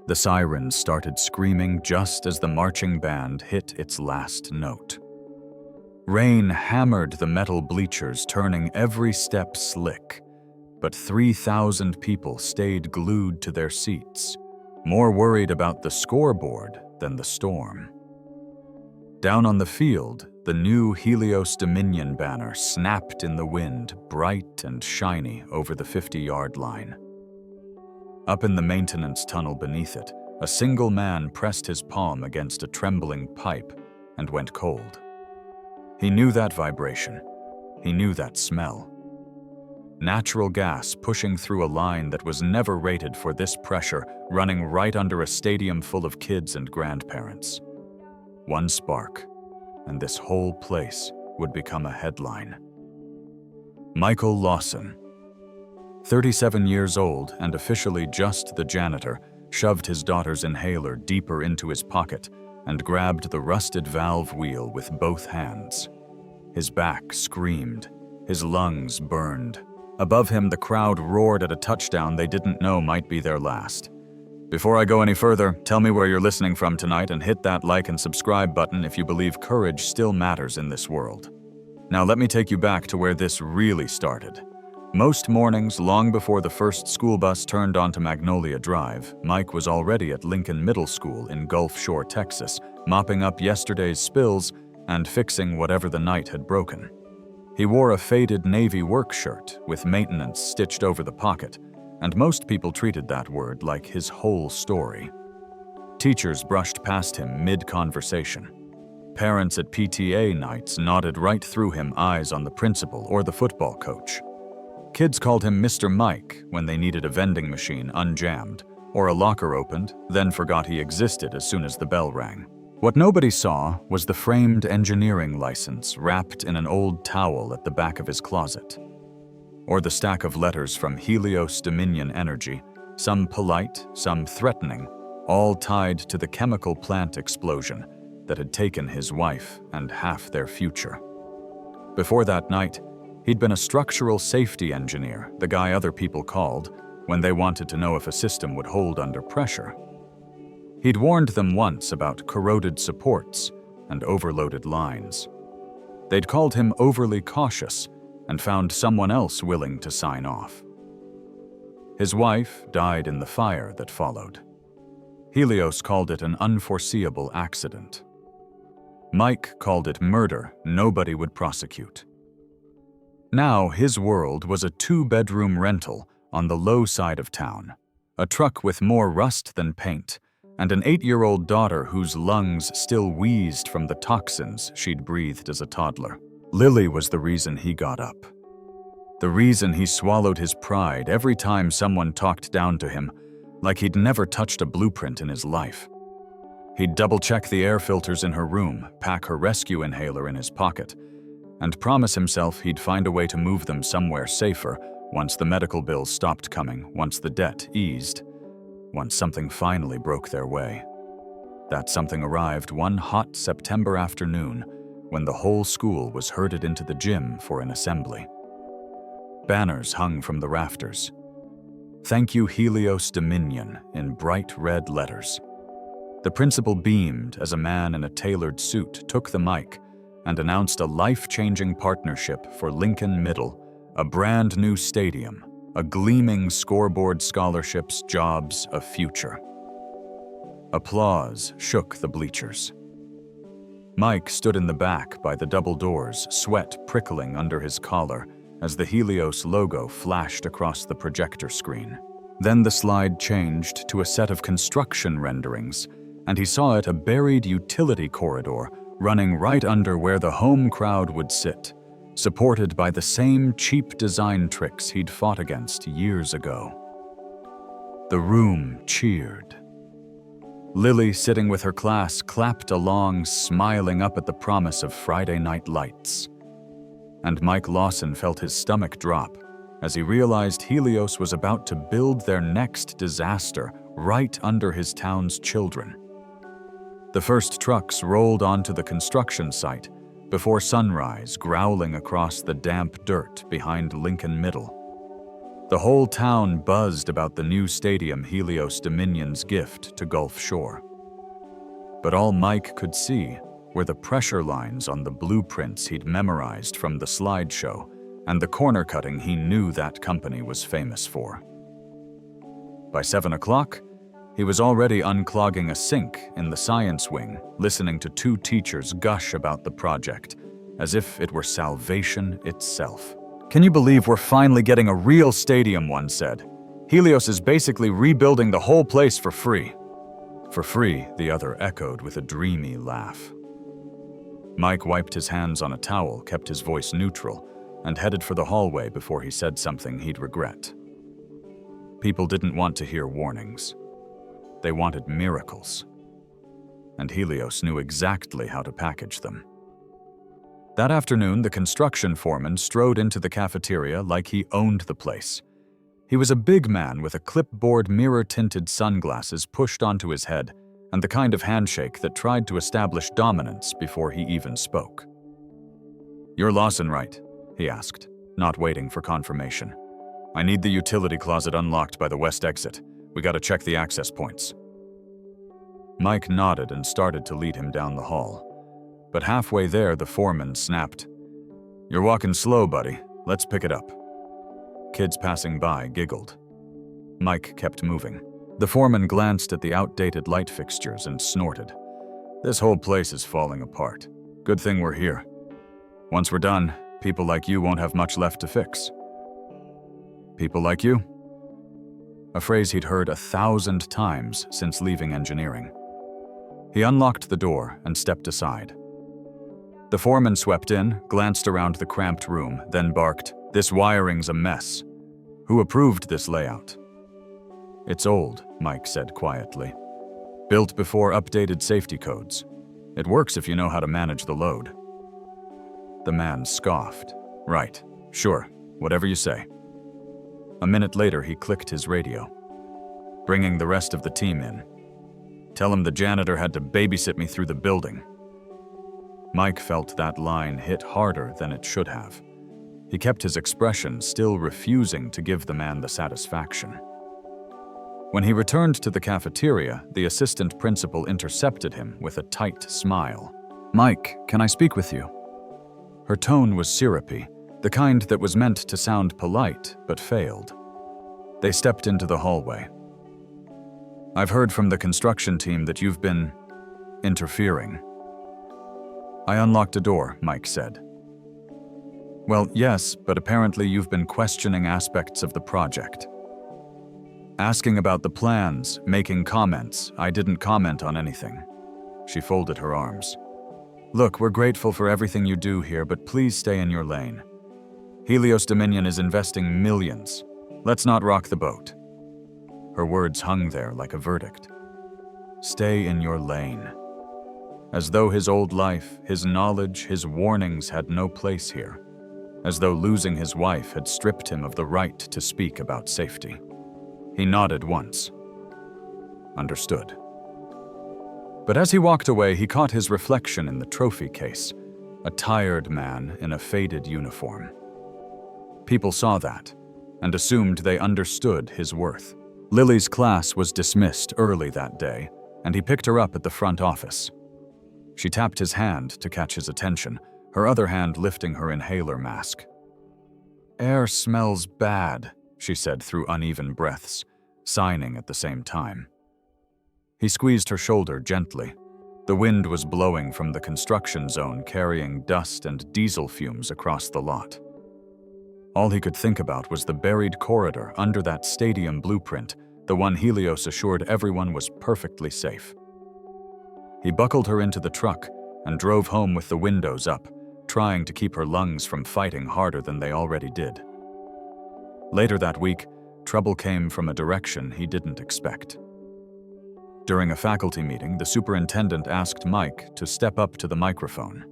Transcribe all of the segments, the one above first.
The sirens started screaming just as the marching band hit its last note. Rain hammered the metal bleachers, turning every step slick, but 3,000 people stayed glued to their seats, more worried about the scoreboard than the storm. Down on the field, the new Helios Dominion banner snapped in the wind, bright and shiny over the 50-yard line. Up in the maintenance tunnel beneath it, a single man pressed his palm against a trembling pipe and went cold. He knew that vibration. He knew that smell. Natural gas pushing through a line that was never rated for this pressure, running right under a stadium full of kids and grandparents. One spark, and this whole place would become a headline. Michael Lawson, 37 years old and officially just the janitor, shoved his daughter's inhaler deeper into his pocket and grabbed the rusted valve wheel with both hands. His back screamed, his lungs burned. Above him, the crowd roared at a touchdown they didn't know might be their last. Before I go any further, tell me where you're listening from tonight and hit that like and subscribe button if you believe courage still matters in this world. Now let me take you back to where this really started. Most mornings, long before the first school bus turned onto Magnolia Drive, Mike was already at Lincoln Middle School in Gulf Shore, Texas, mopping up yesterday's spills and fixing whatever the night had broken. He wore a faded navy work shirt with maintenance stitched over the pocket, and most people treated that word like his whole story. Teachers brushed past him mid-conversation. Parents at PTA nights nodded right through him, eyes on the principal or the football coach. Kids called him Mr. Mike when they needed a vending machine unjammed, or a locker opened, then forgot he existed as soon as the bell rang. What nobody saw was the framed engineering license wrapped in an old towel at the back of his closet, or the stack of letters from Helios Dominion Energy, some polite, some threatening, all tied to the chemical plant explosion that had taken his wife and half their future. Before that night, he'd been a structural safety engineer, the guy other people called when they wanted to know if a system would hold under pressure. He'd warned them once about corroded supports and overloaded lines. They'd called him overly cautious and found someone else willing to sign off. His wife died in the fire that followed. Helios called it an unforeseeable accident. Mike called it murder nobody would prosecute. Now his world was a 2-bedroom rental on the low side of town, a truck with more rust than paint, and an 8-year-old daughter whose lungs still wheezed from the toxins she'd breathed as a toddler. Lily was the reason he got up. The reason he swallowed his pride every time someone talked down to him, like he'd never touched a blueprint in his life. He'd double-check the air filters in her room, pack her rescue inhaler in his pocket, and promise himself he'd find a way to move them somewhere safer once the medical bills stopped coming, once the debt eased, once something finally broke their way. That something arrived one hot September afternoon when the whole school was herded into the gym for an assembly. Banners hung from the rafters. "Thank you, Helios Dominion," in bright red letters. The principal beamed as a man in a tailored suit took the mic and announced a life-changing partnership for Lincoln Middle, a brand new stadium, a gleaming scoreboard, scholarships, jobs, a future. Applause shook the bleachers. Mike stood in the back by the double doors, sweat prickling under his collar as the Helios logo flashed across the projector screen. Then the slide changed to a set of construction renderings, and he saw it a buried utility corridor running right under where the home crowd would sit, supported by the same cheap design tricks he'd fought against years ago. The room cheered. Lily, sitting with her class, clapped along, smiling up at the promise of Friday night lights. And Mike Lawson felt his stomach drop as he realized Helios was about to build their next disaster right under his town's children. The first trucks rolled onto the construction site before sunrise, growling across the damp dirt behind Lincoln Middle. The whole town buzzed about the new stadium Helios Dominion's gift to Gulf Shore. But all Mike could see were the pressure lines on the blueprints he'd memorized from the slideshow and the corner cutting he knew that company was famous for. By 7 o'clock, he was already unclogging a sink in the science wing, listening to two teachers gush about the project, as if it were salvation itself. "Can you believe we're finally getting a real stadium?" one said. "Helios is basically rebuilding the whole place for free." "For free," the other echoed with a dreamy laugh. Mike wiped his hands on a towel, kept his voice neutral, and headed for the hallway before he said something he'd regret. People didn't want to hear warnings. They wanted miracles. And Helios knew exactly how to package them. That afternoon, the construction foreman strode into the cafeteria like he owned the place. He was a big man with a clipboard mirror-tinted sunglasses pushed onto his head and the kind of handshake that tried to establish dominance before he even spoke. "You're Lawson, right?" he asked, not waiting for confirmation. "I need the utility closet unlocked by the west exit. We gotta check the access points." Mike nodded and started to lead him down the hall. But halfway there, the foreman snapped, "You're walking slow, buddy. Let's pick it up." Kids passing by giggled. Mike kept moving. The foreman glanced at the outdated light fixtures and snorted. "This whole place is falling apart. Good thing we're here. Once we're done, people like you won't have much left to fix." "People like you?" A phrase he'd heard 1,000 times since leaving engineering. He unlocked the door and stepped aside. The foreman swept in, glanced around the cramped room, then barked, "This wiring's a mess. Who approved this layout?" "It's old," Mike said quietly. "Built before updated safety codes. It works if you know how to manage the load." The man scoffed. "Right, sure, whatever you say." A minute later, he clicked his radio. "Bringing the rest of the team in. Tell him the janitor had to babysit me through the building." Mike felt that line hit harder than it should have. He kept his expression, still refusing to give the man the satisfaction. When he returned to the cafeteria, the assistant principal intercepted him with a tight smile. "Mike, can I speak with you?" Her tone was syrupy, the kind that was meant to sound polite, but failed. They stepped into the hallway. "I've heard from the construction team that you've been interfering." "I unlocked a door," Mike said. "Well, yes, but apparently you've been questioning aspects of the project. Asking about the plans, making comments. I didn't comment on anything." She folded her arms. "Look, we're grateful for everything you do here, but please stay in your lane. Helios Dominion is investing millions. Let's not rock the boat." Her words hung there like a verdict. Stay in your lane. As though his old life, his knowledge, his warnings had no place here. As though losing his wife had stripped him of the right to speak about safety. He nodded once. Understood. But as he walked away, he caught his reflection in the trophy case, a tired man in a faded uniform. People saw that and assumed they understood his worth. Lily's class was dismissed early that day, and he picked her up at the front office. She tapped his hand to catch his attention, her other hand lifting her inhaler mask. "Air smells bad," she said through uneven breaths, signing at the same time. He squeezed her shoulder gently. The wind was blowing from the construction zone, carrying dust and diesel fumes across the lot. All he could think about was the buried corridor under that stadium blueprint, the one Helios assured everyone was perfectly safe. He buckled her into the truck and drove home with the windows up, trying to keep her lungs from fighting harder than they already did. Later that week, trouble came from a direction he didn't expect. During a faculty meeting, the superintendent asked Mike to step up to the microphone.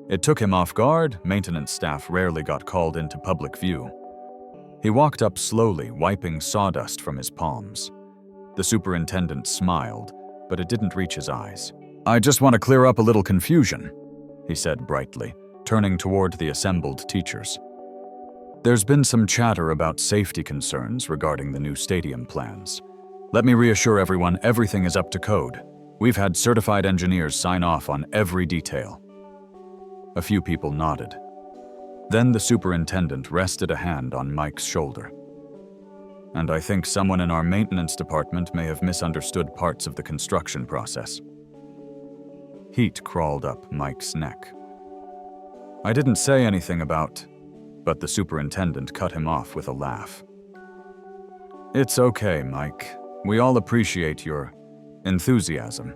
It took him off guard. Maintenance staff rarely got called into public view. He walked up slowly, wiping sawdust from his palms. The superintendent smiled, but it didn't reach his eyes. "I just want to clear up a little confusion," he said brightly, turning toward the assembled teachers. There's been some chatter about safety concerns regarding the new stadium plans. Let me reassure everyone, everything is up to code. We've had certified engineers sign off on every detail. A few people nodded. Then the superintendent rested a hand on Mike's shoulder. And I think someone in our maintenance department may have misunderstood parts of the construction process. Heat crawled up Mike's neck. I didn't say anything about, but the superintendent cut him off with a laugh. It's okay, Mike. We all appreciate your enthusiasm.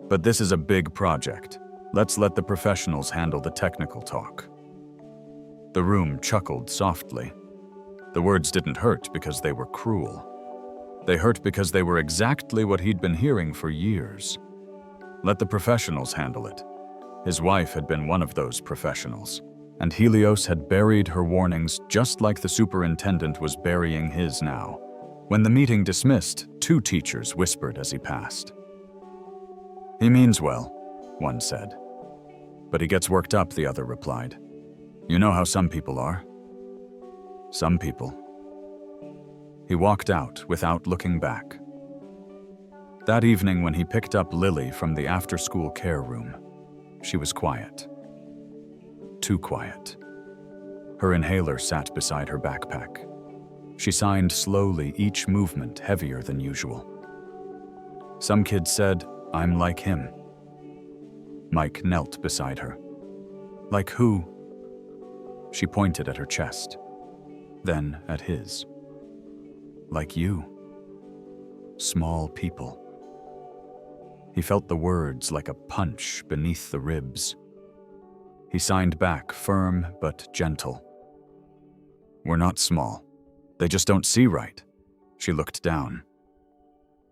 But this is a big project. Let's let the professionals handle the technical talk. The room chuckled softly. The words didn't hurt because they were cruel. They hurt because they were exactly what he'd been hearing for years. Let the professionals handle it. His wife had been one of those professionals, and Helios had buried her warnings just like the superintendent was burying his now. When the meeting dismissed, 2 teachers whispered as he passed. He means well, one said. But he gets worked up, the other replied. You know how some people are. Some people. He walked out without looking back. That evening when he picked up Lily from the after-school care room, she was quiet. Too quiet. Her inhaler sat beside her backpack. She signed slowly, each movement heavier than usual. Some kids said, I'm like him. Mike knelt beside her. Like who? She pointed at her chest, then at his. Like you. Small people. He felt the words like a punch beneath the ribs. He signed back, firm but gentle. We're not small. They just don't see right. She looked down.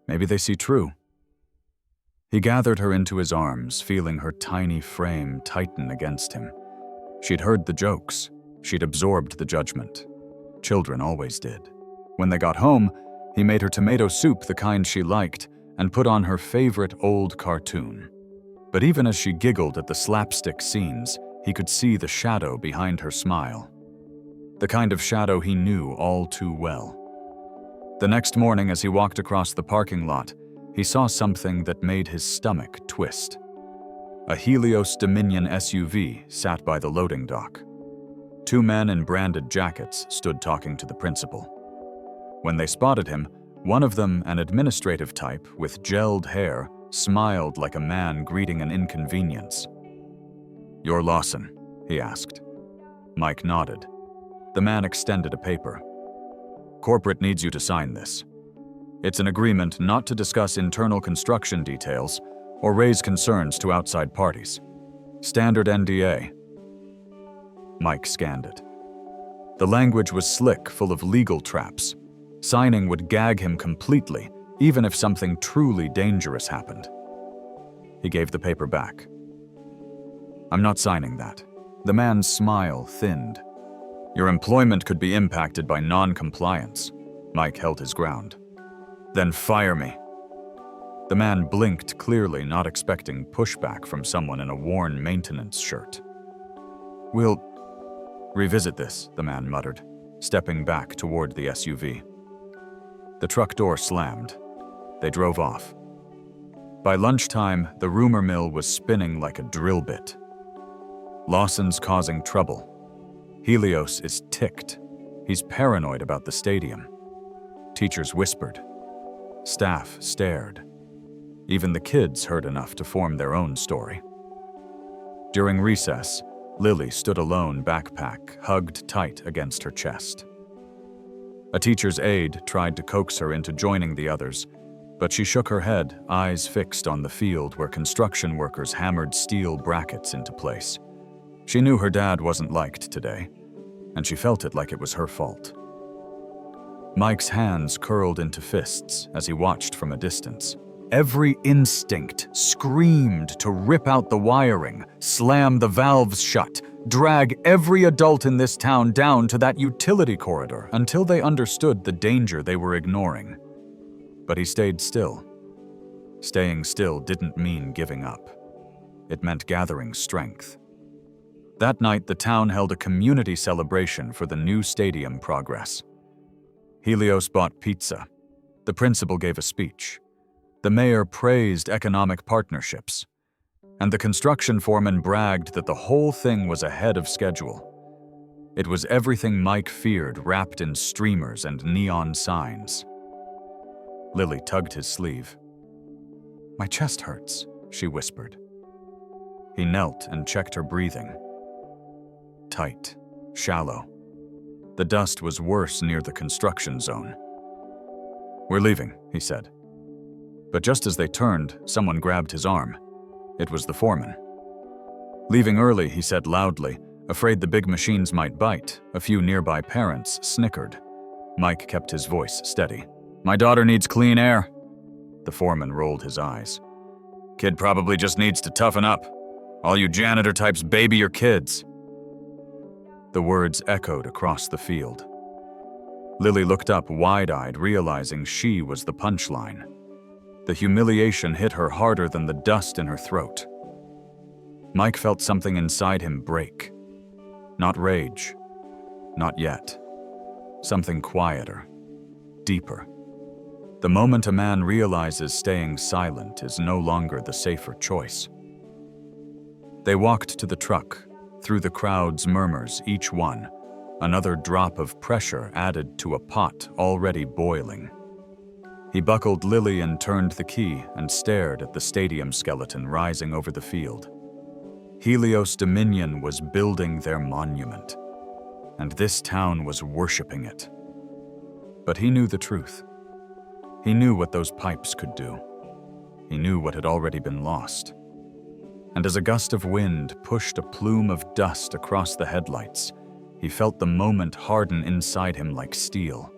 Maybe they see true. He gathered her into his arms, feeling her tiny frame tighten against him. She'd heard the jokes. She'd absorbed the judgment. Children always did. When they got home, he made her tomato soup, the kind she liked, and put on her favorite old cartoon. But even as she giggled at the slapstick scenes, he could see the shadow behind her smile. The kind of shadow he knew all too well. The next morning, as he walked across the parking lot, he saw something that made his stomach twist. A Helios Dominion SUV sat by the loading dock. 2 men in branded jackets stood talking to the principal. When they spotted him, one of them, an administrative type with gelled hair, smiled like a man greeting an inconvenience. You're Lawson, he asked. Mike nodded. The man extended a paper. Corporate needs you to sign this. It's an agreement not to discuss internal construction details or raise concerns to outside parties. Standard NDA. Mike scanned it. The language was slick, full of legal traps. Signing would gag him completely, even if something truly dangerous happened. He gave the paper back. I'm not signing that. The man's smile thinned. Your employment could be impacted by non-compliance. Mike held his ground. Then fire me. The man blinked clearly, not expecting pushback from someone in a worn maintenance shirt. We'll revisit this, the man muttered, stepping back toward the SUV. The truck door slammed. They drove off. By lunchtime, the rumor mill was spinning like a drill bit. Lawson's causing trouble. Helios is ticked. He's paranoid about the stadium. Teachers whispered. Staff stared. Even the kids heard enough to form their own story. During recess, Lily stood alone, backpack hugged tight against her chest. A teacher's aide tried to coax her into joining the others, but she shook her head, eyes fixed on the field where construction workers hammered steel brackets into place. She knew her dad wasn't liked today, and she felt it like it was her fault. Mike's hands curled into fists as he watched from a distance. Every instinct screamed to rip out the wiring, slam the valves shut, drag every adult in this town down to that utility corridor until they understood the danger they were ignoring. But he stayed still. Staying still didn't mean giving up. It meant gathering strength. That night, the town held a community celebration for the new stadium progress. Helios bought pizza. The principal gave a speech. The mayor praised economic partnerships. And the construction foreman bragged that the whole thing was ahead of schedule. It was everything Mike feared, wrapped in streamers and neon signs. Lily tugged his sleeve. "My chest hurts," she whispered. He knelt and checked her breathing. Tight, shallow. The dust was worse near the construction zone. "We're leaving," he said. But just as they turned, someone grabbed his arm. It was the foreman. "Leaving early," he said loudly, afraid the big machines might bite. A few nearby parents snickered. Mike kept his voice steady. "My daughter needs clean air." The foreman rolled his eyes. "Kid probably just needs to toughen up. All you janitor types baby your kids." The words echoed across the field. Lily looked up wide-eyed, realizing she was the punchline. The humiliation hit her harder than the dust in her throat. Mike felt something inside him break. Not rage. Not yet. Something quieter. Deeper. The moment a man realizes staying silent is no longer the safer choice. They walked to the truck, through the crowd's murmurs, each one, another drop of pressure added to a pot already boiling. He buckled Lily and turned the key and stared at the stadium skeleton rising over the field. Helios Dominion was building their monument, and this town was worshiping it. But he knew the truth. He knew what those pipes could do. He knew what had already been lost. And as a gust of wind pushed a plume of dust across the headlights, he felt the moment harden inside him like steel.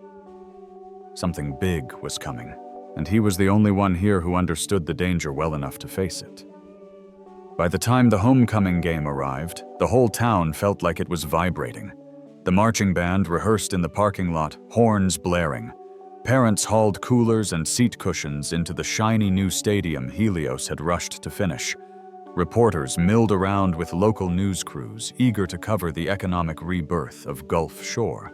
Something big was coming, and he was the only one here who understood the danger well enough to face it. By the time the homecoming game arrived, the whole town felt like it was vibrating. The marching band rehearsed in the parking lot, horns blaring. Parents hauled coolers and seat cushions into the shiny new stadium Helios had rushed to finish. Reporters milled around with local news crews, eager to cover the economic rebirth of Gulf Shore.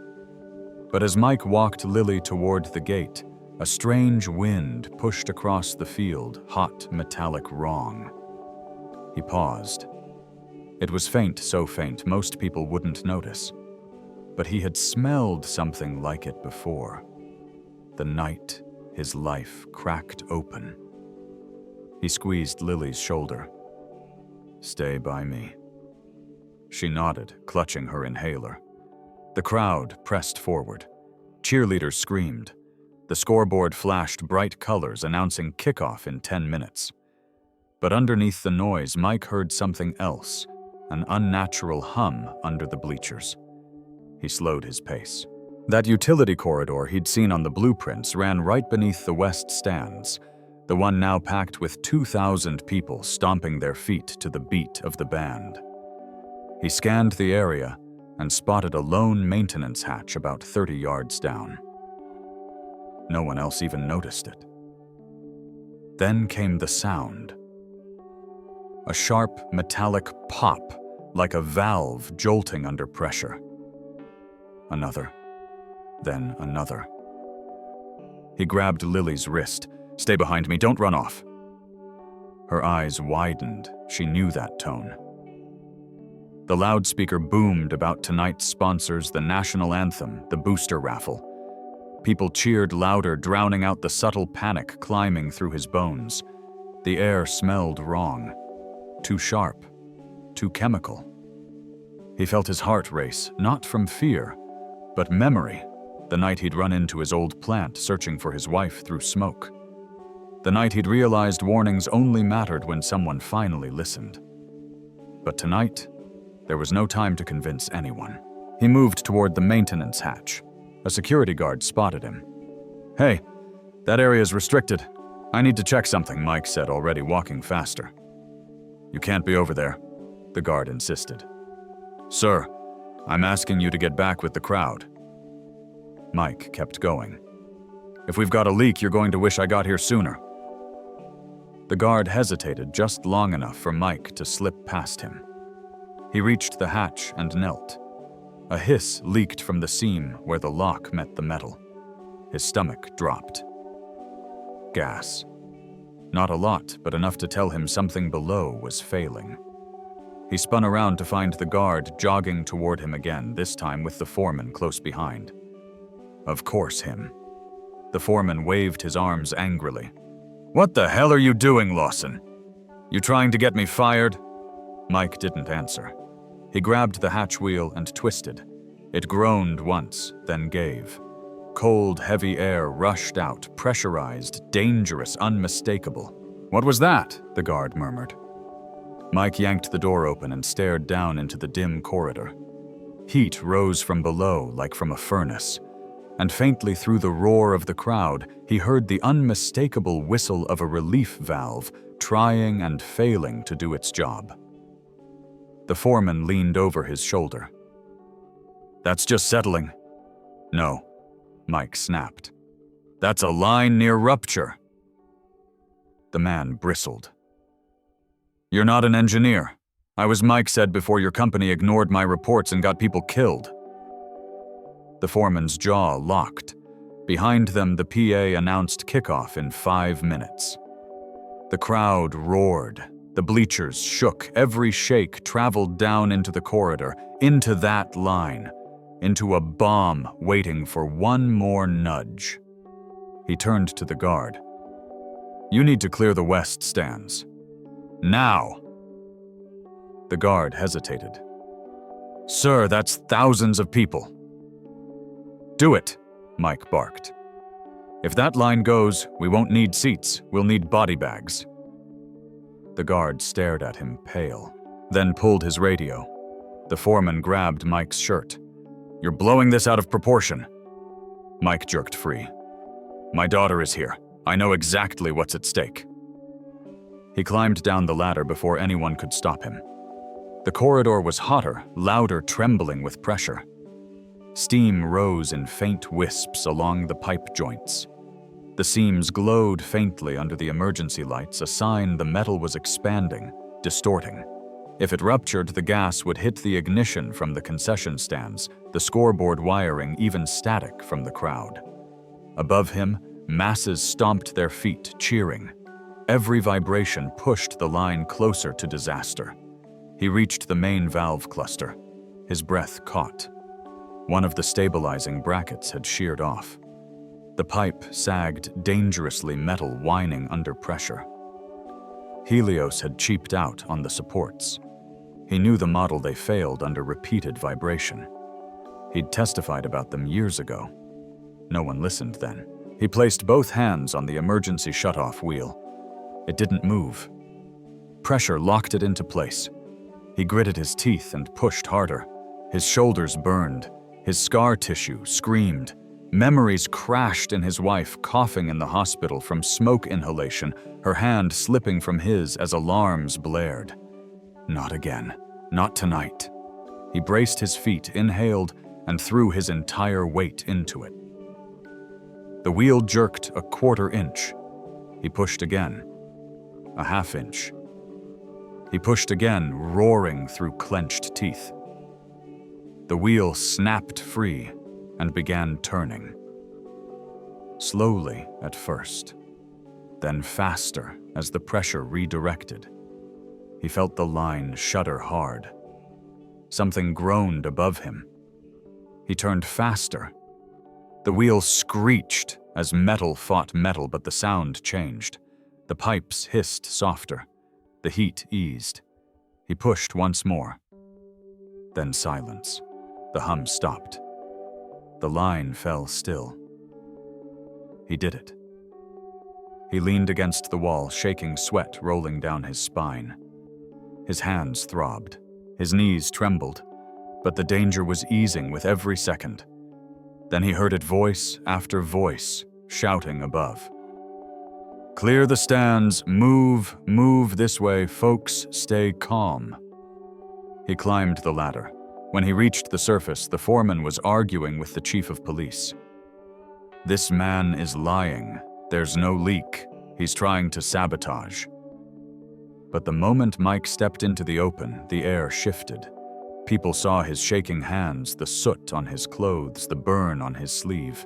But as Mike walked Lily toward the gate, a strange wind pushed across the field, hot, metallic wrong. He paused. It was faint, so faint most people wouldn't notice. But he had smelled something like it before. The night his life cracked open. He squeezed Lily's shoulder. "Stay by me." She nodded, clutching her inhaler. The crowd pressed forward. Cheerleaders screamed. The scoreboard flashed bright colors announcing kickoff in 10 minutes. But underneath the noise, Mike heard something else, an unnatural hum under the bleachers. He slowed his pace. That utility corridor he'd seen on the blueprints ran right beneath the west stands, the one now packed with 2,000 people stomping their feet to the beat of the band. He scanned the area and spotted a lone maintenance hatch about 30 yards down. No one else even noticed it. Then came the sound. A sharp, metallic pop, like a valve jolting under pressure. Another, then another. He grabbed Lily's wrist. "Stay behind me, don't run off." Her eyes widened. She knew that tone. The loudspeaker boomed about tonight's sponsors, the national anthem, the booster raffle. People cheered louder, drowning out the subtle panic climbing through his bones. The air smelled wrong. Too sharp. Too chemical. He felt his heart race, not from fear, but memory. The night he'd run into his old plant searching for his wife through smoke. The night he'd realized warnings only mattered when someone finally listened. But tonight, there was no time to convince anyone. He moved toward the maintenance hatch. A security guard spotted him. "Hey, that area's restricted. I need to check something," Mike said, already walking faster. "You can't be over there," the guard insisted. "Sir, I'm asking you to get back with the crowd." Mike kept going. "If we've got a leak, you're going to wish I got here sooner." The guard hesitated just long enough for Mike to slip past him. He reached the hatch and knelt. A hiss leaked from the seam where the lock met the metal. His stomach dropped. Gas. Not a lot, but enough to tell him something below was failing. He spun around to find the guard jogging toward him again, this time with the foreman close behind. Of course him. The foreman waved his arms angrily. "What the hell are you doing, Lawson? You trying to get me fired?" Mike didn't answer. He grabbed the hatch wheel and twisted. It groaned once, then gave. Cold, heavy air rushed out, pressurized, dangerous, unmistakable. "What was that?" the guard murmured. Mike yanked the door open and stared down into the dim corridor. Heat rose from below like from a furnace, and faintly through the roar of the crowd, he heard the unmistakable whistle of a relief valve trying and failing to do its job. The foreman leaned over his shoulder. "That's just settling." "No," Mike snapped. "That's a line near rupture." The man bristled. "You're not an engineer. I was Mike said before your company ignored my reports and got people killed." The foreman's jaw locked. Behind them, the PA announced kickoff in 5 minutes. The crowd roared. The bleachers shook. Every shake traveled down into the corridor, into that line, into a bomb waiting for one more nudge. He turned to the guard. "You need to clear the west stands. Now!" The guard hesitated. "Sir, that's thousands of people." "Do it," Mike barked. "If that line goes, we won't need seats, we'll need body bags." The guard stared at him, pale, then pulled his radio. The foreman grabbed Mike's shirt. "You're blowing this out of proportion." Mike jerked free. "My daughter is here. I know exactly what's at stake." He climbed down the ladder before anyone could stop him. The corridor was hotter, louder, trembling with pressure. Steam rose in faint wisps along the pipe joints. The seams glowed faintly under the emergency lights, a sign the metal was expanding, distorting. If it ruptured, the gas would hit the ignition from the concession stands, the scoreboard wiring, even static from the crowd. Above him, masses stomped their feet, cheering. Every vibration pushed the line closer to disaster. He reached the main valve cluster. His breath caught. One of the stabilizing brackets had sheared off. The pipe sagged dangerously, metal whining under pressure. Helios had cheaped out on the supports. He knew the model they failed under repeated vibration. He'd testified about them years ago. No one listened then. He placed both hands on the emergency shutoff wheel. It didn't move. Pressure locked it into place. He gritted his teeth and pushed harder. His shoulders burned. His scar tissue screamed. Memories crashed in his wife coughing in the hospital from smoke inhalation, her hand slipping from his as alarms blared. Not again. Not tonight. He braced his feet, inhaled, and threw his entire weight into it. The wheel jerked a 1/4 inch. He pushed again. A 1/2 inch. He pushed again, roaring through clenched teeth. The wheel snapped free and began turning. Slowly at first, then faster as the pressure redirected. He felt the line shudder hard. Something groaned above him. He turned faster. The wheel screeched as metal fought metal, but the sound changed. The pipes hissed softer. The heat eased. He pushed once more. Then silence. The hum stopped. The line fell still. He did it. He leaned against the wall, shaking sweat rolling down his spine. His hands throbbed. His knees trembled. But the danger was easing with every second. Then he heard it, voice after voice, shouting above. "Clear the stands, move this way, folks, stay calm." He climbed the ladder. When he reached the surface, the foreman was arguing with the chief of police. "This man is lying. There's no leak. He's trying to sabotage." But the moment Mike stepped into the open, the air shifted. People saw his shaking hands, the soot on his clothes, the burn on his sleeve,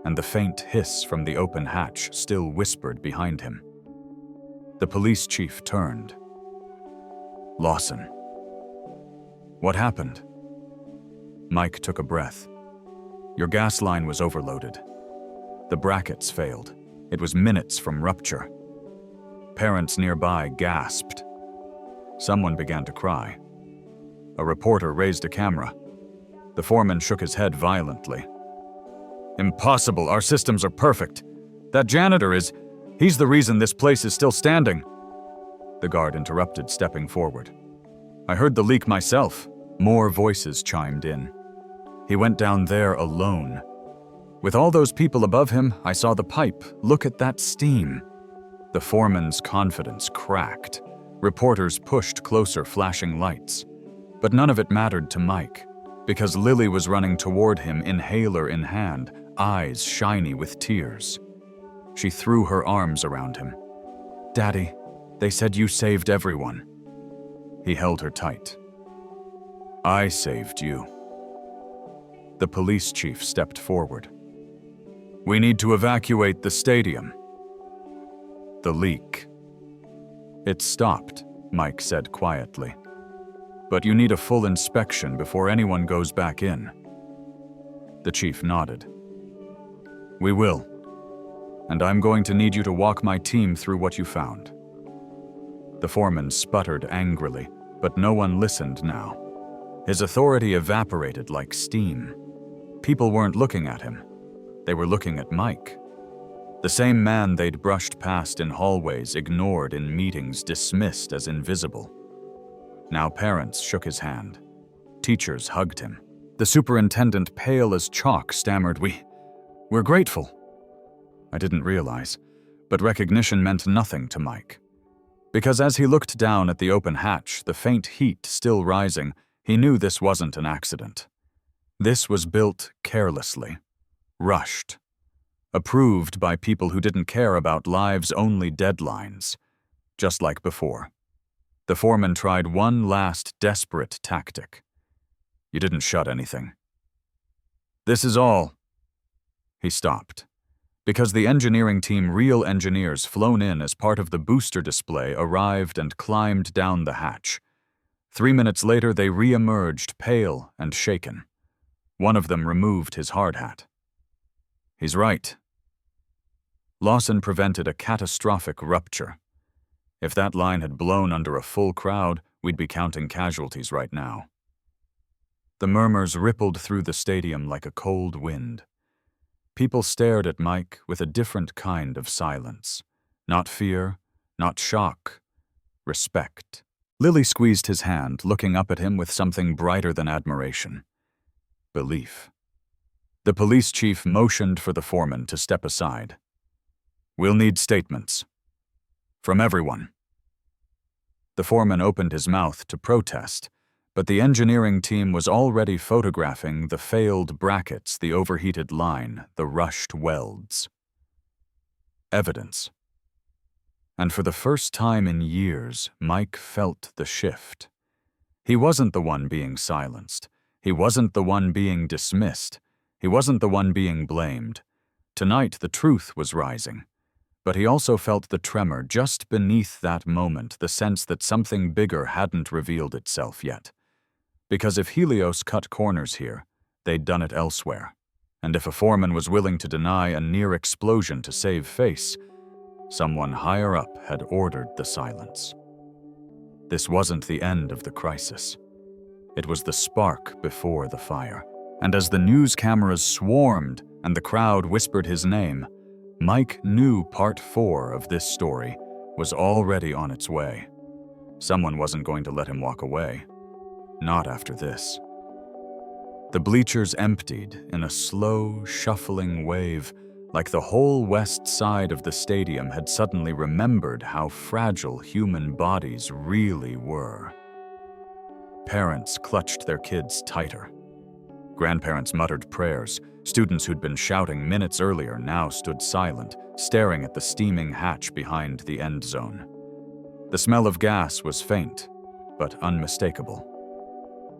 and the faint hiss from the open hatch still whispered behind him. The police chief turned. "Lawson." "What happened?" Mike took a breath. "Your gas line was overloaded. The brackets failed. It was minutes from rupture." Parents nearby gasped. Someone began to cry. A reporter raised a camera. The foreman shook his head violently. "Impossible, our systems are perfect. That janitor he's the reason this place is still standing." The guard interrupted, stepping forward. "I heard the leak myself." More voices chimed in. "He went down there alone. With all those people above him, I saw the pipe. Look at that steam." The foreman's confidence cracked. Reporters pushed closer, flashing lights. But none of it mattered to Mike, because Lily was running toward him, inhaler in hand, eyes shiny with tears. She threw her arms around him. "Daddy, they said you saved everyone." He held her tight. "I saved you." The police chief stepped forward. "We need to evacuate the stadium." The leak. "It stopped," Mike said quietly. "But you need a full inspection before anyone goes back in." The chief nodded. "We will. And I'm going to need you to walk my team through what you found." The foreman sputtered angrily, but no one listened now. His authority evaporated like steam. People weren't looking at him. They were looking at Mike. The same man they'd brushed past in hallways, ignored in meetings, dismissed as invisible. Now parents shook his hand. Teachers hugged him. The superintendent, pale as chalk, stammered, We're grateful." I didn't realize, but recognition meant nothing to Mike. Because as he looked down at the open hatch, the faint heat still rising, he knew this wasn't an accident. This was built carelessly, rushed, approved by people who didn't care about lives-only deadlines, just like before. The foreman tried one last desperate tactic. "You didn't shut anything." "This is all." He stopped. Because the engineering team, real engineers flown in as part of the booster display, arrived and climbed down the hatch. 3 minutes later, they re-emerged, pale and shaken. One of them removed his hard hat. "He's right." Lawson prevented a catastrophic rupture. If that line had blown under a full crowd, we'd be counting casualties right now. The murmurs rippled through the stadium like a cold wind. People stared at Mike with a different kind of silence. Not fear, not shock, respect. Lily squeezed his hand, looking up at him with something brighter than admiration. Belief. The police chief motioned for the foreman to step aside. "We'll need statements. From everyone." The foreman opened his mouth to protest, but the engineering team was already photographing the failed brackets, the overheated line, the rushed welds. Evidence. And for the first time in years, Mike felt the shift. He wasn't the one being silenced. He wasn't the one being dismissed. He wasn't the one being blamed. Tonight, the truth was rising. But he also felt the tremor just beneath that moment, the sense that something bigger hadn't revealed itself yet. Because if Helios cut corners here, they'd done it elsewhere. And if a foreman was willing to deny a near explosion to save face, someone higher up had ordered the silence. This wasn't the end of the crisis. It was the spark before the fire. And as the news cameras swarmed and the crowd whispered his name, Mike knew part 4 of this story was already on its way. Someone wasn't going to let him walk away. Not after this. The bleachers emptied in a slow, shuffling wave, like the whole west side of the stadium had suddenly remembered how fragile human bodies really were. Parents clutched their kids tighter. Grandparents muttered prayers. Students who'd been shouting minutes earlier now stood silent, staring at the steaming hatch behind the end zone. The smell of gas was faint, but unmistakable.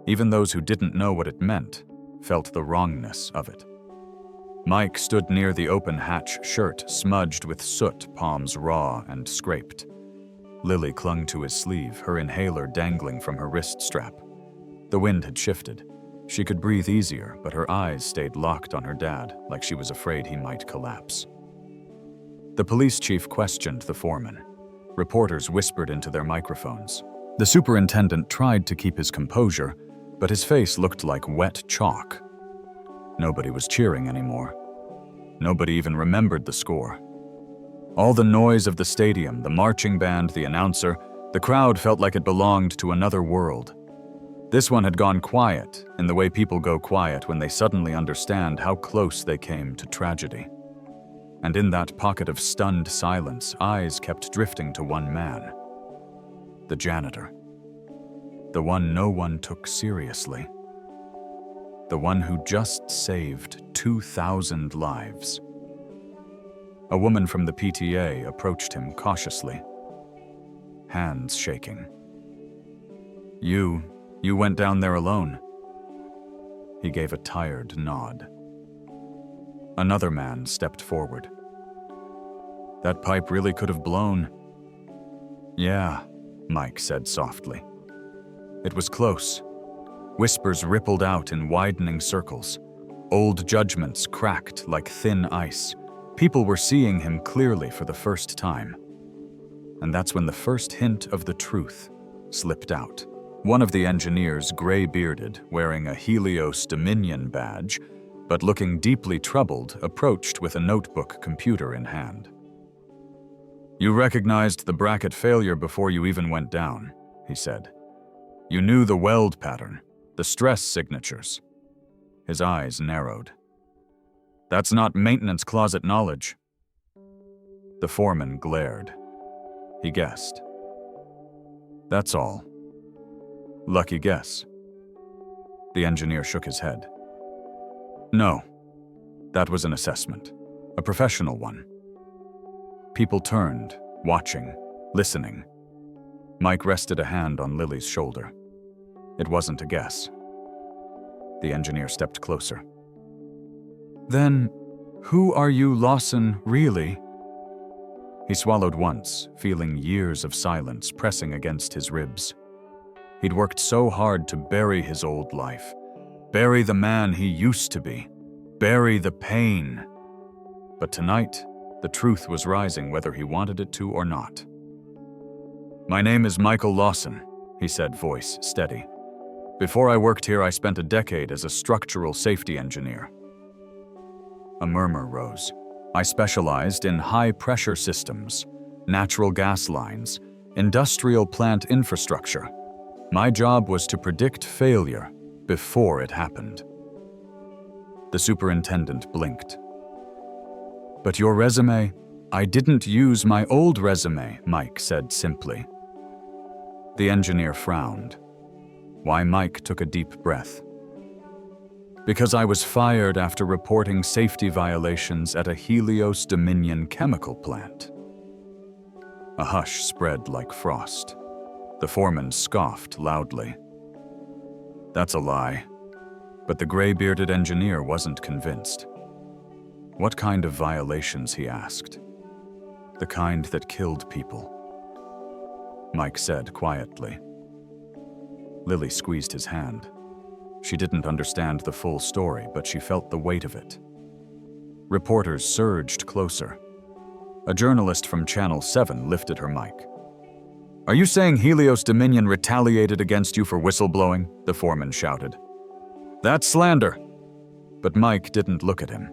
Even those who didn't know what it meant felt the wrongness of it. Mike stood near the open hatch shirt, smudged with soot, palms raw and scraped. Lily clung to his sleeve, her inhaler dangling from her wrist strap. The wind had shifted. She could breathe easier, but her eyes stayed locked on her dad, like she was afraid he might collapse. The police chief questioned the foreman. Reporters whispered into their microphones. The superintendent tried to keep his composure, but his face looked like wet chalk. Nobody was cheering anymore. Nobody even remembered the score. All the noise of the stadium, the marching band, the announcer, the crowd felt like it belonged to another world. This one had gone quiet, in the way people go quiet when they suddenly understand how close they came to tragedy. And in that pocket of stunned silence, eyes kept drifting to one man. The janitor. The one no one took seriously. The one who just saved 2,000 lives. A woman from the PTA approached him cautiously, hands shaking. You went down there alone." He gave a tired nod. Another man stepped forward. "That pipe really could have blown." "Yeah," Mike said softly. It was close. Whispers rippled out in widening circles. Old judgments cracked like thin ice. People were seeing him clearly for the first time. And that's when the first hint of the truth slipped out. One of the engineers, gray-bearded, wearing a Helios Dominion badge, but looking deeply troubled, approached with a notebook computer in hand. "You recognized the bracket failure before you even went down," he said. "You knew the weld pattern, the stress signatures." His eyes narrowed. "That's not maintenance closet knowledge." The foreman glared. He guessed. "That's all." "Lucky guess." The engineer shook his head. "No, that was an assessment, a professional one." People turned, watching, listening. Mike rested a hand on Lily's shoulder. It wasn't a guess. The engineer stepped closer. "Then, who are you, Lawson, really?" He swallowed once, feeling years of silence pressing against his ribs. He'd worked so hard to bury his old life, bury the man he used to be, bury the pain. But tonight, the truth was rising whether he wanted it to or not. "My name is Michael Lawson," he said, voice steady. "Before I worked here, I spent a decade as a structural safety engineer." A murmur rose. "I specialized in high-pressure systems, natural gas lines, industrial plant infrastructure. My job was to predict failure before it happened." The superintendent blinked. "But your resume?" "I didn't use my old resume," Mike said simply. The engineer frowned. Why Mike took a deep breath. "Because I was fired after reporting safety violations at a Helios Dominion chemical plant." A hush spread like frost. The foreman scoffed loudly. "That's a lie." But the gray-bearded engineer wasn't convinced. "What kind of violations?" he asked. "The kind that killed people," Mike said quietly. Lily squeezed his hand. She didn't understand the full story, but she felt the weight of it. Reporters surged closer. A journalist from Channel 7 lifted her mic. "Are you saying Helios Dominion retaliated against you for whistleblowing?" the foreman shouted. "That's slander." But Mike didn't look at him.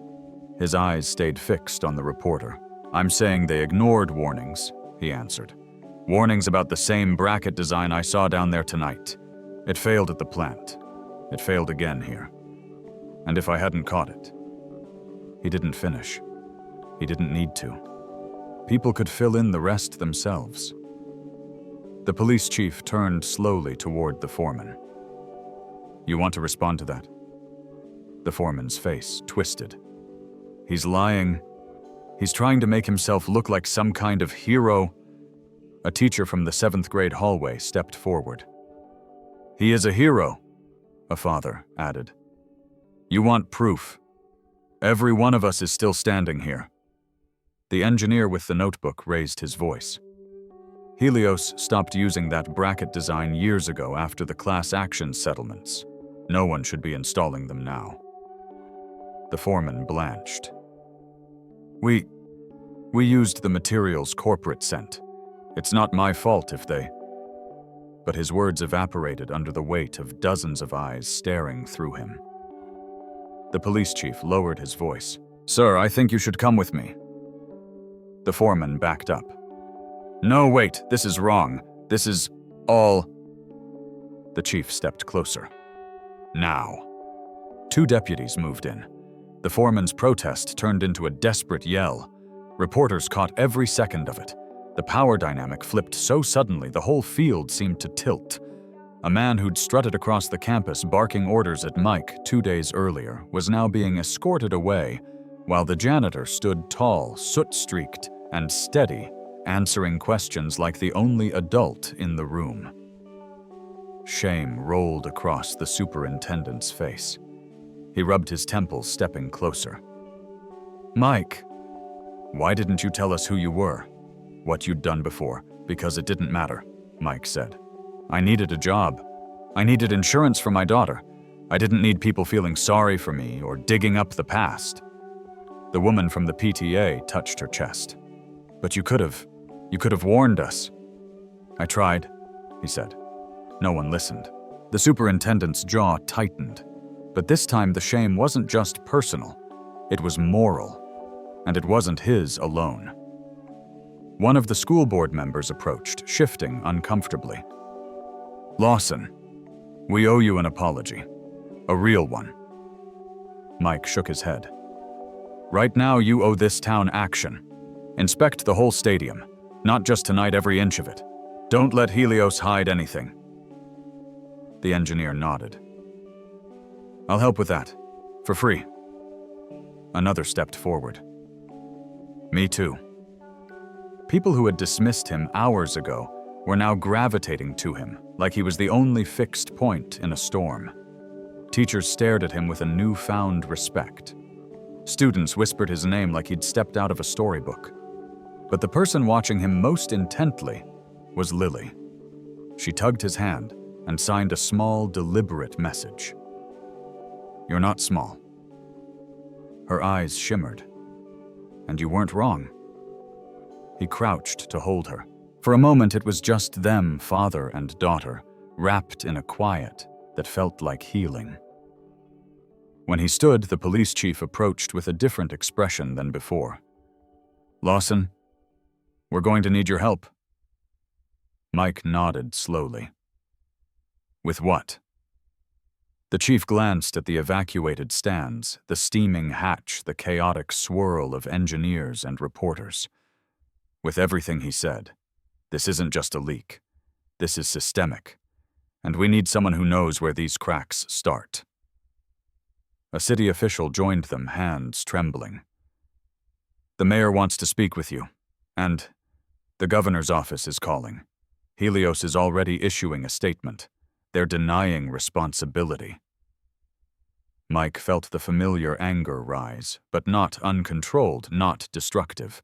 His eyes stayed fixed on the reporter. "I'm saying they ignored warnings," he answered. "Warnings about the same bracket design I saw down there tonight. It failed at the plant. It failed again here. And if I hadn't caught it..." He didn't finish. He didn't need to. People could fill in the rest themselves. The police chief turned slowly toward the foreman. "You want to respond to that?" The foreman's face twisted. "He's lying. He's trying to make himself look like some kind of hero." A teacher from the 7th grade hallway stepped forward. "He is a hero," a father added. You want proof. Every one of us is still standing here. The engineer with the notebook raised his voice. Helios stopped using that bracket design years ago after the class action settlements. No one should be installing them now. The foreman blanched. We used the materials corporate sent. It's not my fault if they... But his words evaporated under the weight of dozens of eyes staring through him. The police chief lowered his voice. Sir, I think you should come with me. The foreman backed up. No, wait, this is wrong. This is all... The chief stepped closer. Now. 2 deputies moved in. The foreman's protest turned into a desperate yell. Reporters caught every second of it. The power dynamic flipped so suddenly the whole field seemed to tilt. A man who'd strutted across the campus barking orders at Mike 2 days earlier was now being escorted away, while the janitor stood tall, soot-streaked, and steady, answering questions like the only adult in the room. Shame rolled across the superintendent's face. He rubbed his temples, stepping closer. Mike, why didn't you tell us who you were? What you'd done before? Because it didn't matter, Mike said. I needed a job. I needed insurance for my daughter. I didn't need people feeling sorry for me or digging up the past. The woman from the PTA touched her chest. But you could have warned us. I tried, he said. No one listened. The superintendent's jaw tightened. But this time the shame wasn't just personal. It was moral. And it wasn't his alone. One of the school board members approached, shifting uncomfortably. Lawson, we owe you an apology. A real one. Mike shook his head. Right now you owe this town action. Inspect the whole stadium, not just tonight every inch of it. Don't let Helios hide anything. The engineer nodded. I'll help with that, for free. Another stepped forward. Me too. People who had dismissed him hours ago were now gravitating to him like he was the only fixed point in a storm. Teachers stared at him with a newfound respect. Students whispered his name like he'd stepped out of a storybook. But the person watching him most intently was Lily. She tugged his hand and signed a small, deliberate message. You're not small. Her eyes shimmered. And you weren't wrong. He crouched to hold her. For a moment it was just them, father and daughter, wrapped in a quiet that felt like healing. When he stood, the police chief approached with a different expression than before. Lawson, we're going to need your help. Mike nodded slowly. With what? The chief glanced at the evacuated stands, the steaming hatch, the chaotic swirl of engineers and reporters. With everything he said, this isn't just a leak. This is systemic, and we need someone who knows where these cracks start. A city official joined them, hands trembling. The mayor wants to speak with you, and the governor's office is calling. Helios is already issuing a statement. They're denying responsibility. Mike felt the familiar anger rise, but not uncontrolled, not destructive.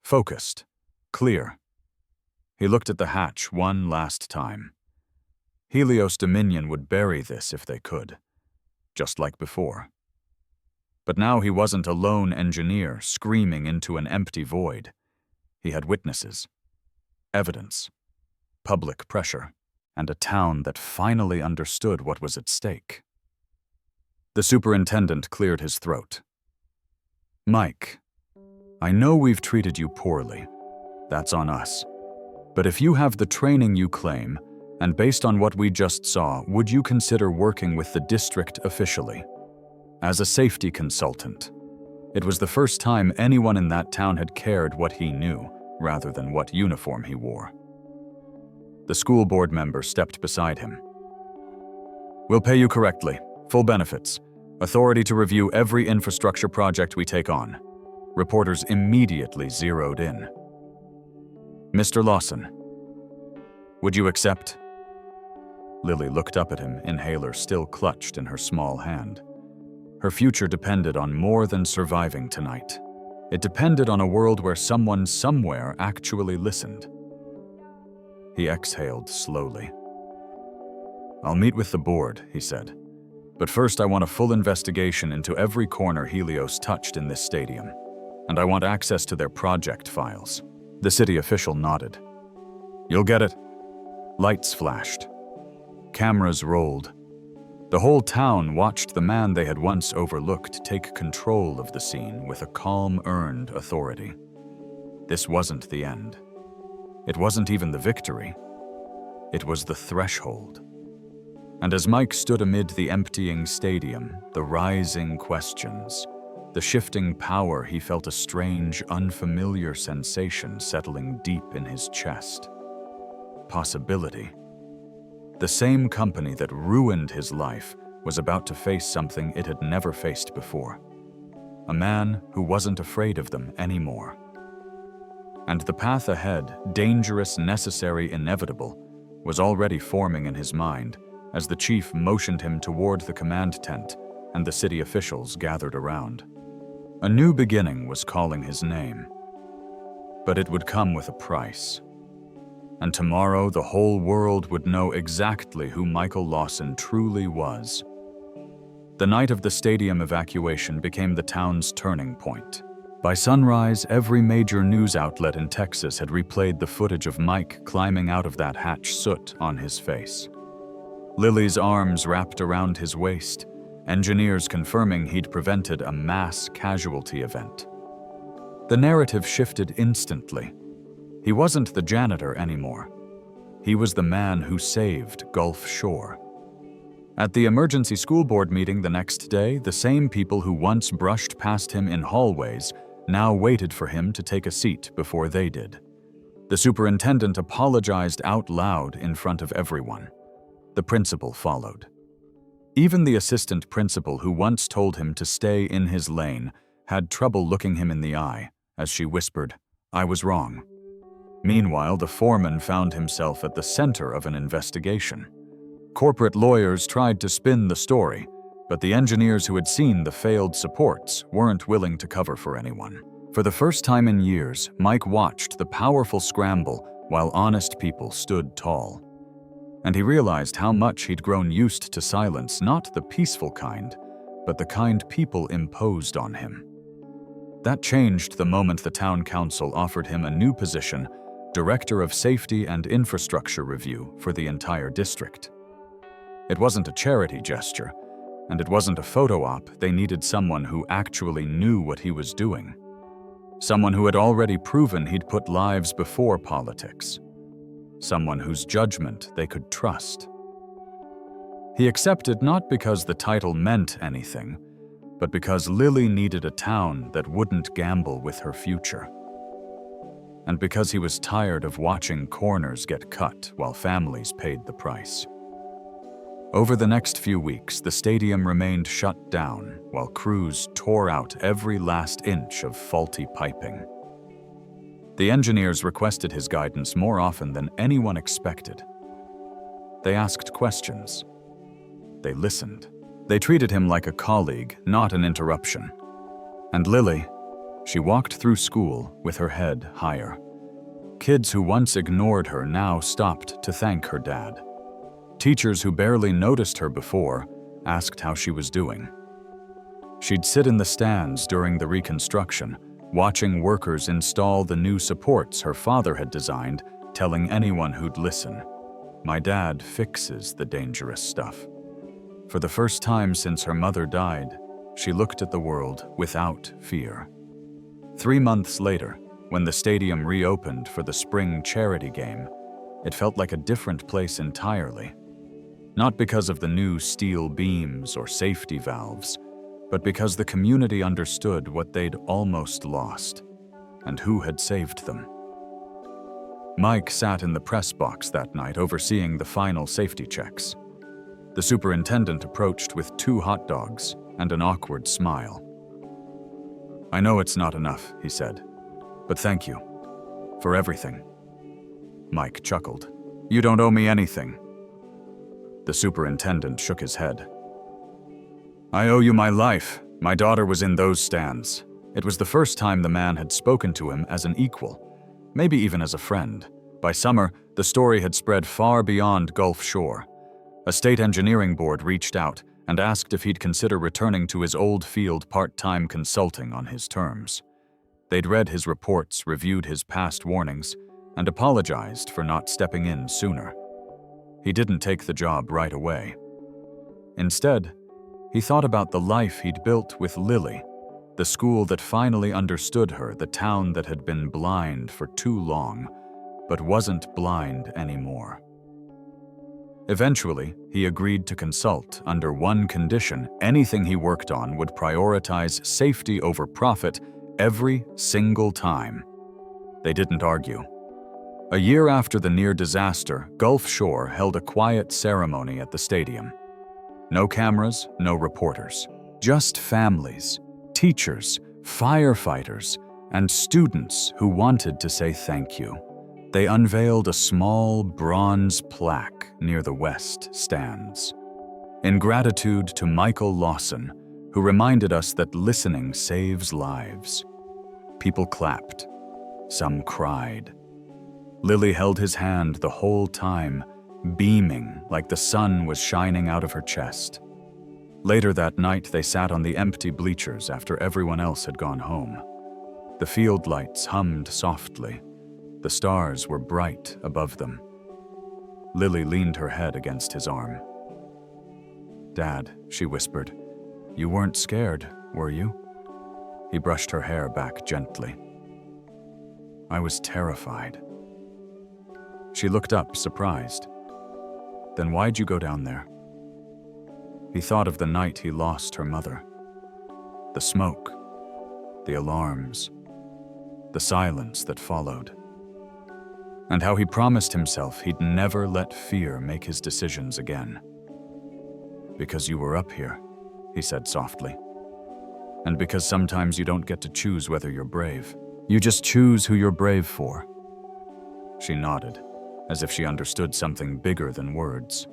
Focused, clear. He looked at the hatch one last time. Helios Dominion would bury this if they could, just like before. But now he wasn't a lone engineer screaming into an empty void. He had witnesses, evidence, public pressure, and a town that finally understood what was at stake. The superintendent cleared his throat. Mike, I know we've treated you poorly. That's on us. But if you have the training you claim, and based on what we just saw, would you consider working with the district officially? As a safety consultant. It was the first time anyone in that town had cared what he knew, rather than what uniform he wore. The school board member stepped beside him. We'll pay you correctly, full benefits, authority to review every infrastructure project we take on. Reporters immediately zeroed in. Mr. Lawson, would you accept? Lily looked up at him, inhaler still clutched in her small hand. Her future depended on more than surviving tonight. It depended on a world where someone somewhere actually listened. He exhaled slowly. "I'll meet with the board," he said. "But first I want a full investigation into every corner Helios touched in this stadium. And I want access to their project files." The city official nodded. "You'll get it." Lights flashed. Cameras rolled. The whole town watched the man they had once overlooked take control of the scene with a calm, earned authority. This wasn't the end. It wasn't even the victory. It was the threshold. And as Mike stood amid the emptying stadium, the rising questions, the shifting power, he felt a strange, unfamiliar sensation settling deep in his chest. Possibility. The same company that ruined his life was about to face something it had never faced before. A man who wasn't afraid of them anymore. And the path ahead, dangerous, necessary, inevitable, was already forming in his mind as the chief motioned him toward the command tent and the city officials gathered around. A new beginning was calling his name. But it would come with a price. And tomorrow the whole world would know exactly who Michael Lawson truly was. The night of the stadium evacuation became the town's turning point. By sunrise, every major news outlet in Texas had replayed the footage of Mike climbing out of that hatch, soot on his face. Lily's arms wrapped around his waist, engineers confirming he'd prevented a mass casualty event. The narrative shifted instantly. He wasn't the janitor anymore. He was the man who saved Gulf Shore. At the emergency school board meeting the next day, the same people who once brushed past him in hallways now waited for him to take a seat before they did. The superintendent apologized out loud in front of everyone. The principal followed. Even the assistant principal who once told him to stay in his lane had trouble looking him in the eye as she whispered, "I was wrong." Meanwhile, the foreman found himself at the center of an investigation. Corporate lawyers tried to spin the story, but the engineers who had seen the failed supports weren't willing to cover for anyone. For the first time in years, Mike watched the powerful scramble while honest people stood tall. And he realized how much he'd grown used to silence, not the peaceful kind, but the kind people imposed on him. That changed the moment the town council offered him a new position, Director of Safety and Infrastructure Review for the entire district. It wasn't a charity gesture, and it wasn't a photo op. They needed someone who actually knew what he was doing. Someone who had already proven he'd put lives before politics. Someone whose judgment they could trust. He accepted not because the title meant anything, but because Lily needed a town that wouldn't gamble with her future. And because he was tired of watching corners get cut while families paid the price. Over the next few weeks, the stadium remained shut down while crews tore out every last inch of faulty piping. The engineers requested his guidance more often than anyone expected. They asked questions. They listened. They treated him like a colleague, not an interruption. And Lily, she walked through school with her head higher. Kids who once ignored her now stopped to thank her dad. Teachers who barely noticed her before asked how she was doing. She'd sit in the stands during the reconstruction, watching workers install the new supports her father had designed, telling anyone who'd listen, "My dad fixes the dangerous stuff." For the first time since her mother died, she looked at the world without fear. 3 months later, when the stadium reopened for the spring charity game, it felt like a different place entirely. Not because of the new steel beams or safety valves, but because the community understood what they'd almost lost, and who had saved them. Mike sat in the press box that night overseeing the final safety checks. The superintendent approached with 2 hot dogs and an awkward smile. "I know it's not enough," he said, "but thank you. For everything." Mike chuckled. "You don't owe me anything." The superintendent shook his head. I owe you my life. My daughter was in those stands. It was the first time the man had spoken to him as an equal, maybe even as a friend. By summer, the story had spread far beyond Gulf Shore. A state engineering board reached out and asked if he'd consider returning to his old field part-time consulting on his terms. They'd read his reports, reviewed his past warnings, and apologized for not stepping in sooner. He didn't take the job right away. Instead, he thought about the life he'd built with Lily, the school that finally understood her, the town that had been blind for too long, but wasn't blind anymore. Eventually, he agreed to consult under one condition: anything he worked on would prioritize safety over profit every single time. They didn't argue. A year after the near disaster, Gulf Shore held a quiet ceremony at the stadium. No cameras, no reporters. Just families, teachers, firefighters, and students who wanted to say thank you. They unveiled a small bronze plaque near the west stands. In gratitude to Michael Lawson, who reminded us that listening saves lives. People clapped. Some cried. Lily held his hand the whole time, beaming like the sun was shining out of her chest. Later that night, they sat on the empty bleachers after everyone else had gone home. The field lights hummed softly. The stars were bright above them. Lily leaned her head against his arm. "Dad," she whispered, "you weren't scared, were you?" He brushed her hair back gently. "I was terrified." She looked up, surprised. "Then why'd you go down there?" He thought of the night he lost her mother. The smoke, the alarms, the silence that followed. And how he promised himself he'd never let fear make his decisions again. "Because you were up here," he said softly. "And because sometimes you don't get to choose whether you're brave. You just choose who you're brave for." She nodded, as if she understood something bigger than words.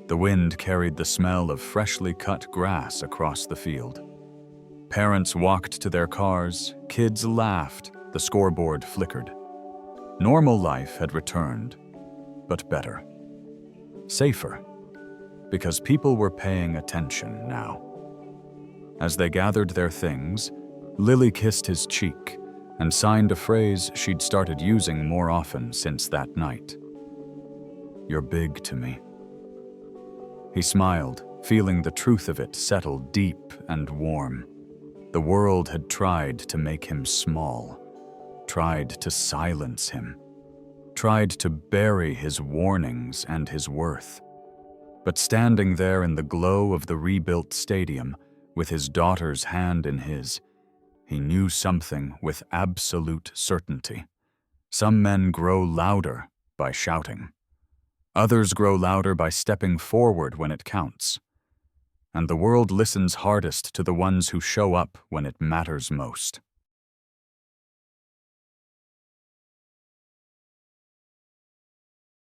The wind carried the smell of freshly cut grass across the field. Parents walked to their cars, kids laughed, the scoreboard flickered. Normal life had returned, but better. Safer, because people were paying attention now. As they gathered their things, Lily kissed his cheek and signed a phrase she'd started using more often since that night. "You're big to me." He smiled, feeling the truth of it settle deep and warm. The world had tried to make him small, tried to silence him, tried to bury his warnings and his worth. But standing there in the glow of the rebuilt stadium, with his daughter's hand in his, he knew something with absolute certainty. Some men grow louder by shouting. Others grow louder by stepping forward when it counts. And the world listens hardest to the ones who show up when it matters most.